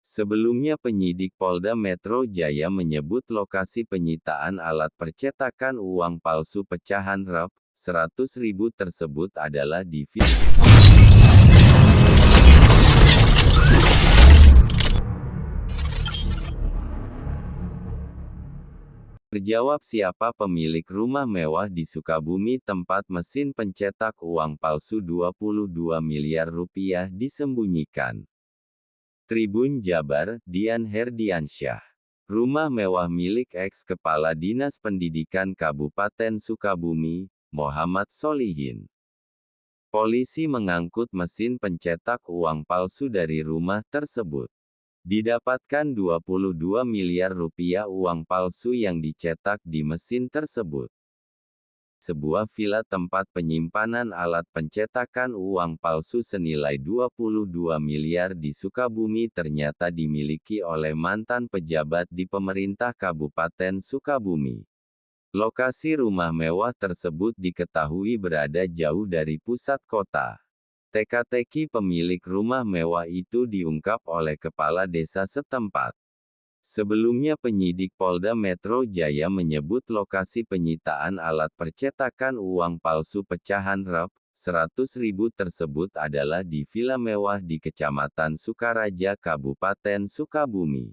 Sebelumnya penyidik Polda Metro Jaya menyebut lokasi penyitaan alat percetakan uang palsu pecahan Rp100.000 tersebut adalah di Terjawab siapa pemilik rumah mewah di Sukabumi tempat mesin pencetak uang palsu Rp22 miliar disembunyikan. Tribun Jabar, Dian Herdiansyah. Rumah mewah milik eks-Kepala Dinas Pendidikan Kabupaten Sukabumi, Muhammad Solihin. Polisi mengangkut mesin pencetak uang palsu dari rumah tersebut. Didapatkan Rp22 miliar uang palsu yang dicetak di mesin tersebut. Sebuah villa tempat penyimpanan alat pencetakan uang palsu senilai Rp22 miliar di Sukabumi ternyata dimiliki oleh mantan pejabat di pemerintah Kabupaten Sukabumi. Lokasi rumah mewah tersebut diketahui berada jauh dari pusat kota. Teka-teki pemilik rumah mewah itu diungkap oleh kepala desa setempat. Sebelumnya penyidik Polda Metro Jaya menyebut lokasi penyitaan alat percetakan uang palsu pecahan Rp100.000 tersebut adalah di villa mewah di Kecamatan Sukaraja, Kabupaten Sukabumi.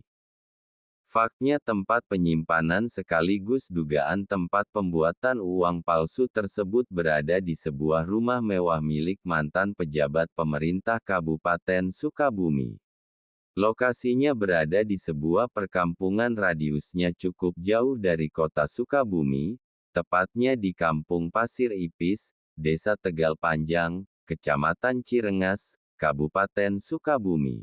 Faktanya tempat penyimpanan sekaligus dugaan tempat pembuatan uang palsu tersebut berada di sebuah rumah mewah milik mantan pejabat pemerintah Kabupaten Sukabumi. Lokasinya berada di sebuah perkampungan radiusnya cukup jauh dari kota Sukabumi, tepatnya di Kampung Pasir Ipis, Desa Tegal Panjang, Kecamatan Cirengas, Kabupaten Sukabumi.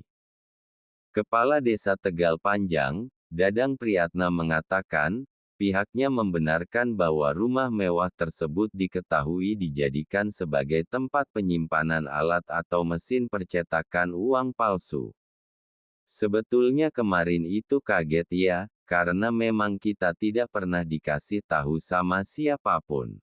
Kepala Desa Tegal Panjang, Dadang Priyatna mengatakan, pihaknya membenarkan bahwa rumah mewah tersebut diketahui dijadikan sebagai tempat penyimpanan alat atau mesin percetakan uang palsu. Sebetulnya kemarin itu kaget ya, karena memang kita tidak pernah dikasih tahu sama siapapun.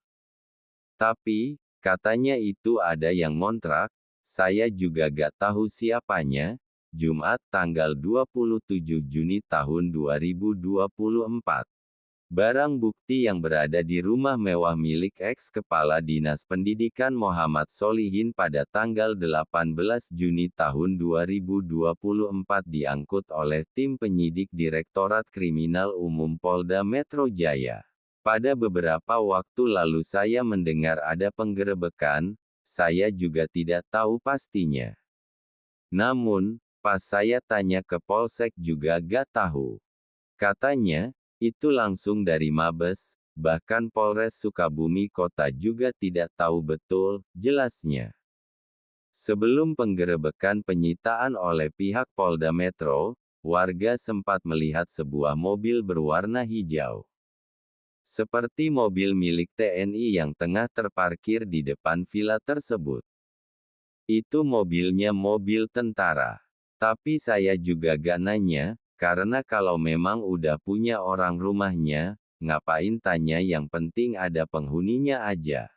Tapi, katanya itu ada yang ngontrak, saya juga gak tahu siapanya. Jumat tanggal 27 Juni tahun 2024. Barang bukti yang berada di rumah mewah milik eks-Kepala Dinas Pendidikan Muhammad Solihin pada tanggal 18 Juni tahun 2024 diangkut oleh tim penyidik Direktorat Kriminal Umum Polda Metro Jaya. Pada beberapa waktu lalu saya mendengar ada penggerebekan, saya juga tidak tahu pastinya. Namun, pas saya tanya ke Polsek juga gak tahu. Katanya, itu langsung dari Mabes, bahkan Polres Sukabumi Kota juga tidak tahu betul, jelasnya. Sebelum penggerebekan penyitaan oleh pihak Polda Metro, warga sempat melihat sebuah mobil berwarna hijau. Seperti mobil milik TNI yang tengah terparkir di depan villa tersebut. Itu mobilnya mobil tentara. Tapi saya juga gak nanya, karena kalau memang udah punya orang rumahnya, ngapain tanya, yang penting ada penghuninya aja.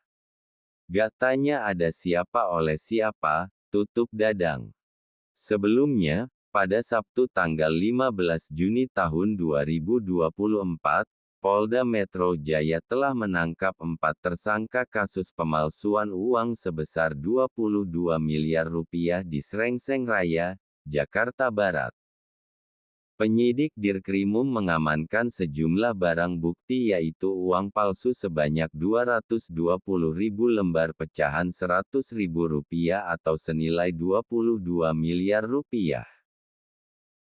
Gak tanya ada siapa oleh siapa, tutup Dadang. Sebelumnya, pada Sabtu tanggal 15 Juni tahun 2024, Polda Metro Jaya telah menangkap 4 tersangka kasus pemalsuan uang sebesar Rp22 miliar di Srengseng Raya, Jakarta Barat. Penyidik Dirkrimum mengamankan sejumlah barang bukti yaitu uang palsu sebanyak 220.000 lembar pecahan Rp100.000 atau senilai Rp22 miliar.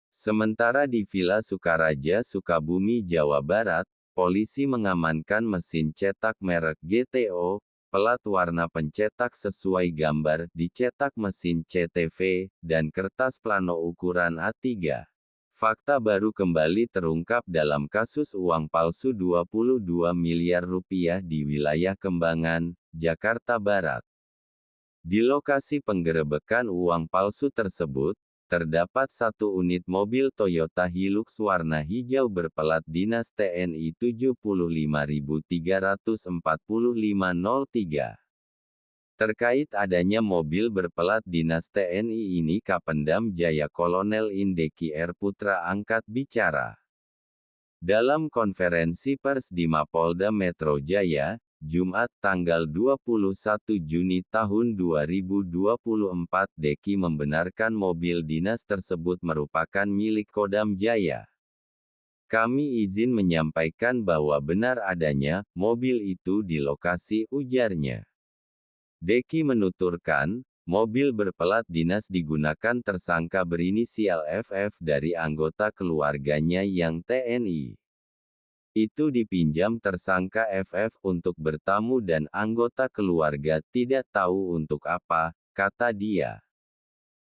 Sementara di Villa Sukaraja, Sukabumi, Jawa Barat, polisi mengamankan mesin cetak merek GTO, pelat warna pencetak sesuai gambar, dicetak mesin CTV, dan kertas plano ukuran A3. Fakta baru kembali terungkap dalam kasus uang palsu Rp22 miliar di wilayah Kembangan, Jakarta Barat. Di lokasi penggerebekan uang palsu tersebut, terdapat 1 unit mobil Toyota Hilux warna hijau berplat dinas TNI 7534503. Terkait adanya mobil berpelat dinas TNI ini Kapendam Jaya Kolonel Indeki R. Putra angkat bicara. Dalam konferensi pers di Mapolda Metro Jaya, Jumat tanggal 21 Juni tahun 2024, Deki membenarkan mobil dinas tersebut merupakan milik Kodam Jaya. Kami izin menyampaikan bahwa benar adanya mobil itu di lokasi, ujarnya. Deki menuturkan, mobil berpelat dinas digunakan tersangka berinisial FF dari anggota keluarganya yang TNI. Itu dipinjam tersangka FF untuk bertamu dan anggota keluarga tidak tahu untuk apa, kata dia.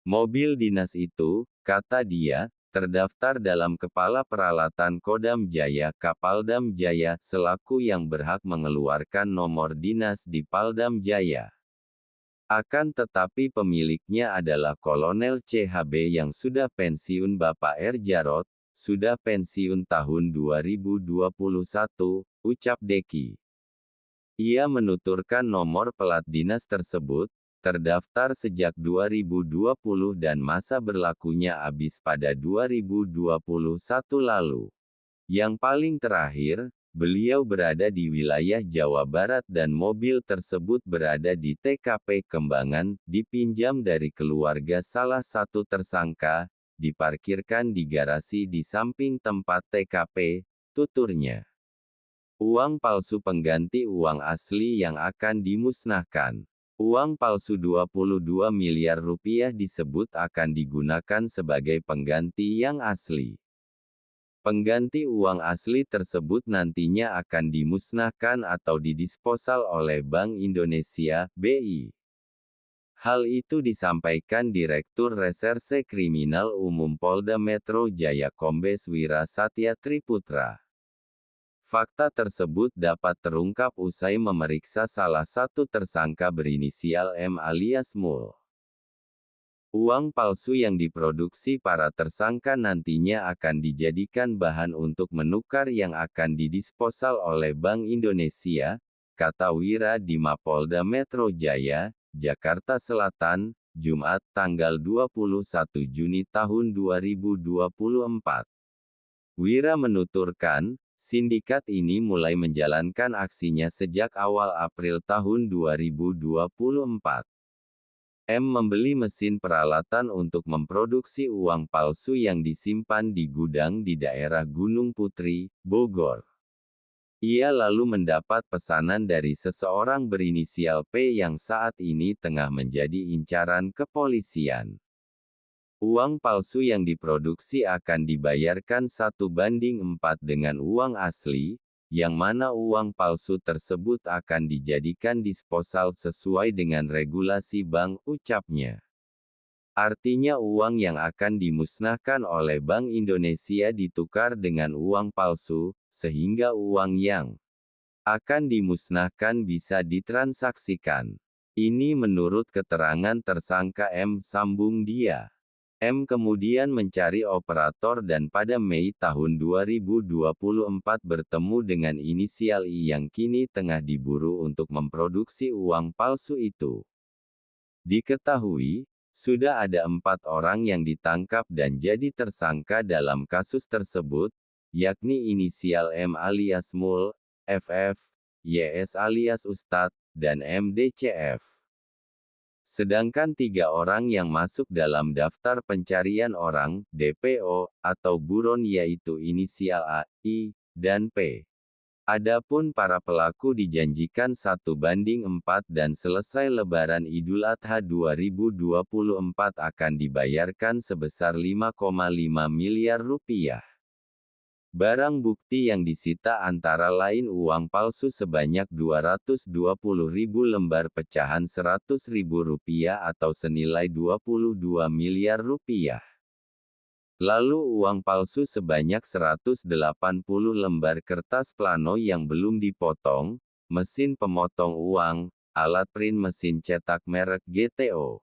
Mobil dinas itu, kata dia, terdaftar dalam Kepala Peralatan Kodam Jaya Kapaldam Jaya selaku yang berhak mengeluarkan nomor dinas di Paldam Jaya. Akan tetapi pemiliknya adalah Kolonel CHB yang sudah pensiun. Bapak R. Jarot, sudah pensiun tahun 2021, ucap Deki. Ia menuturkan nomor pelat dinas tersebut, terdaftar sejak 2020 dan masa berlakunya habis pada 2021 lalu. Yang paling terakhir, beliau berada di wilayah Jawa Barat dan mobil tersebut berada di TKP Kembangan, dipinjam dari keluarga salah satu tersangka, diparkirkan di garasi di samping tempat TKP, tuturnya. Uang palsu pengganti uang asli yang akan dimusnahkan. Uang palsu 22 miliar rupiah disebut akan digunakan sebagai pengganti yang asli. Pengganti uang asli tersebut nantinya akan dimusnahkan atau didisposal oleh Bank Indonesia, BI. Hal itu disampaikan Direktur Reserse Kriminal Umum Polda Metro Jaya Kombes Wira Satya Triputra. Fakta tersebut dapat terungkap usai memeriksa salah satu tersangka berinisial M alias Mul. Uang palsu yang diproduksi para tersangka nantinya akan dijadikan bahan untuk menukar yang akan didisposal oleh Bank Indonesia, kata Wira di Mapolda Metro Jaya, Jakarta Selatan, Jumat tanggal 21 Juni tahun 2024. Wira menuturkan, sindikat ini mulai menjalankan aksinya sejak awal April tahun 2024. M membeli mesin peralatan untuk memproduksi uang palsu yang disimpan di gudang di daerah Gunung Putri, Bogor. Ia lalu mendapat pesanan dari seseorang berinisial P yang saat ini tengah menjadi incaran kepolisian. Uang palsu yang diproduksi akan dibayarkan 1:4 dengan uang asli, yang mana uang palsu tersebut akan dijadikan disposal sesuai dengan regulasi bank, ucapnya. Artinya uang yang akan dimusnahkan oleh Bank Indonesia ditukar dengan uang palsu, sehingga uang yang akan dimusnahkan bisa ditransaksikan. Ini menurut keterangan tersangka M, sambung dia. M kemudian mencari operator dan pada Mei tahun 2024 bertemu dengan inisial I yang kini tengah diburu untuk memproduksi uang palsu itu. Diketahui, sudah ada 4 orang yang ditangkap dan jadi tersangka dalam kasus tersebut, yakni inisial M alias Mul, FF, YS alias Ustadz, dan MDCF. Sedangkan 3 orang yang masuk dalam daftar pencarian orang, DPO, atau buron yaitu inisial A, I, dan P. Adapun para pelaku dijanjikan 1:4 dan selesai Lebaran Idul Adha 2024 akan dibayarkan sebesar 5,5 miliar rupiah. Barang bukti yang disita antara lain uang palsu sebanyak 220.000 lembar pecahan Rp100.000 atau senilai 22 miliar rupiah. Lalu uang palsu sebanyak 180 lembar kertas plano yang belum dipotong, mesin pemotong uang, alat print mesin cetak merek GTO.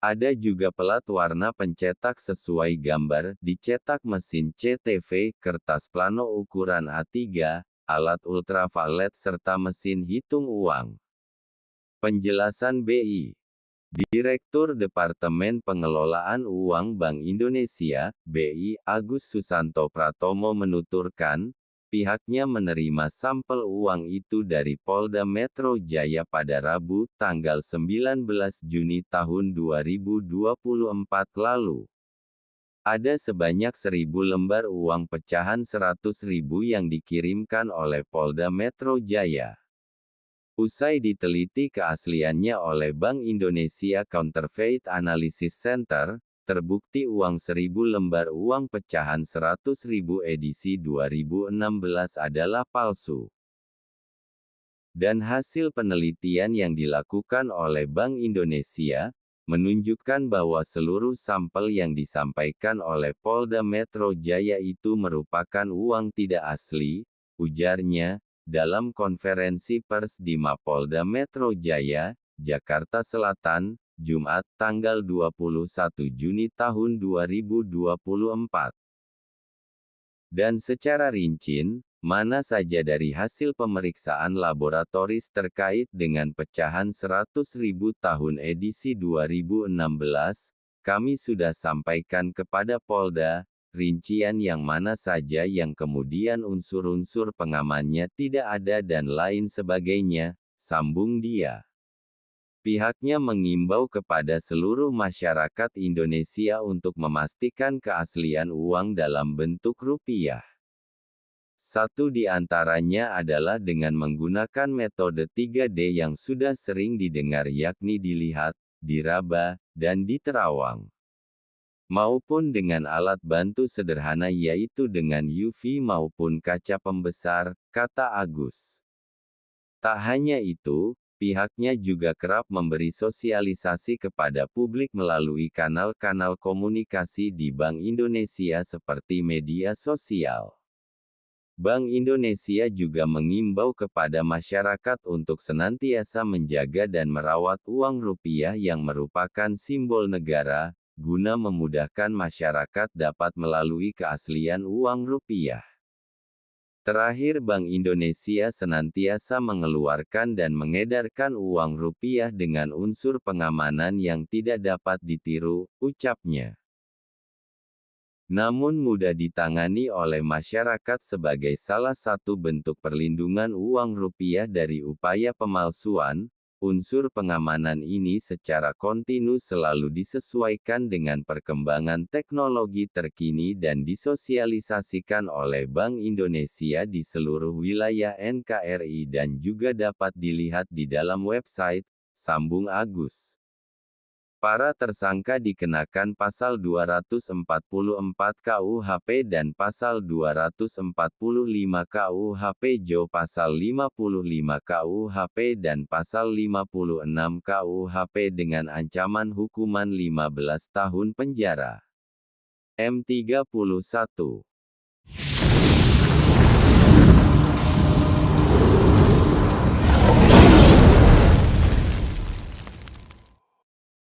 Ada juga pelat warna pencetak sesuai gambar, dicetak mesin CTV, kertas plano ukuran A3, alat ultraviolet serta mesin hitung uang. Penjelasan BI. Direktur Departemen Pengelolaan Uang Bank Indonesia, BI, Agus Susanto Pratomo menuturkan, pihaknya menerima sampel uang itu dari Polda Metro Jaya pada Rabu, tanggal 19 Juni tahun 2024 lalu. Ada sebanyak 1.000 lembar uang pecahan 100.000 yang dikirimkan oleh Polda Metro Jaya. Usai diteliti keasliannya oleh Bank Indonesia Counterfeit Analysis Center, terbukti uang 1.000 lembar uang pecahan 100.000 edisi 2016 adalah palsu. Dan hasil penelitian yang dilakukan oleh Bank Indonesia, menunjukkan bahwa seluruh sampel yang disampaikan oleh Polda Metro Jaya itu merupakan uang tidak asli, ujarnya, dalam konferensi pers di Mapolda Metro Jaya, Jakarta Selatan, Jumat, tanggal 21 Juni tahun 2024. Dan secara rinci, mana saja dari hasil pemeriksaan laboratoris terkait dengan pecahan 100.000 tahun edisi 2016, kami sudah sampaikan kepada Polda, rincian yang mana saja yang kemudian unsur-unsur pengamannya tidak ada dan lain sebagainya, sambung dia. Pihaknya mengimbau kepada seluruh masyarakat Indonesia untuk memastikan keaslian uang dalam bentuk rupiah. Satu di antaranya adalah dengan menggunakan metode 3D yang sudah sering didengar, yakni dilihat, diraba, dan diterawang. Maupun dengan alat bantu sederhana yaitu dengan UV maupun kaca pembesar, kata Agus. Tak hanya itu, pihaknya juga kerap memberi sosialisasi kepada publik melalui kanal-kanal komunikasi di Bank Indonesia seperti media sosial. Bank Indonesia juga mengimbau kepada masyarakat untuk senantiasa menjaga dan merawat uang rupiah yang merupakan simbol negara, guna memudahkan masyarakat dapat melalui keaslian uang rupiah. Terakhir, Bank Indonesia senantiasa mengeluarkan dan mengedarkan uang rupiah dengan unsur pengamanan yang tidak dapat ditiru, ucapnya. Namun mudah ditangani oleh masyarakat sebagai salah satu bentuk perlindungan uang rupiah dari upaya pemalsuan. Unsur pengamanan ini secara kontinu selalu disesuaikan dengan perkembangan teknologi terkini dan disosialisasikan oleh Bank Indonesia di seluruh wilayah NKRI dan juga dapat dilihat di dalam website, sambung Agus. Para tersangka dikenakan Pasal 244 KUHP dan Pasal 245 KUHP Jo, Pasal 55 KUHP dan Pasal 56 KUHP dengan ancaman hukuman 15 tahun penjara. M31